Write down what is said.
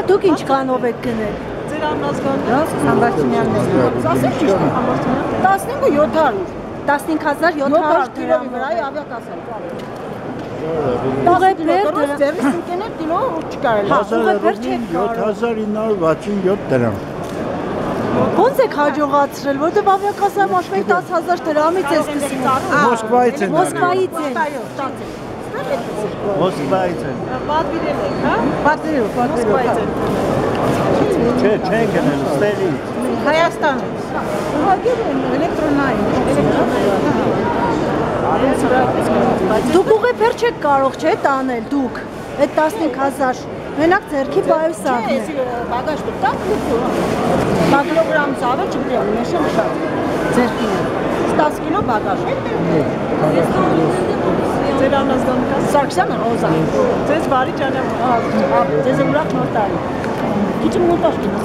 Դուք ինչ կանով եք գնել։ Ձեր անազգանն Համբարձումյանն է։ Ասեք ճիշտ Համբարձումյան։ 15700 դրամ վրայի ավիակասել։ Ուղեբեր դերս ինքներ կիլո չկարել։ 7967 դրամ։ Ոնց եք հաջողացրել, որտեղ ավիակասայում աշխարհի 10000 դրամից է սկսվում։ Մոսկվայից են։ Մոսկվայից են։ Մոսկվայից են։ Պատվիրել եք, հա? Պատվիրել, Մոսկվայից են։ Չէ, չեն գնել, ստերից։ Հայաստանից։ Ուղղակի էլեկտրոնային։ Դուք ուղեբեր չեք կարող, չէ՞, տանել դուք։ Այդ 15000 մենակ ձերքի բայուսակն է։ Բագաժ տակ կիլոգրամ ծավալ չգիտի, մեշը շատ։ Ձերքին է։ 10 կիլո բագաժ։ Ձեր անազգանն կա։ Սարգսյանը Ռոզա։ Ձեզ բարի ճանապարհ։ Ձեզ ուրախ նոր տարի։ Քիչ մոտաշ գնաս։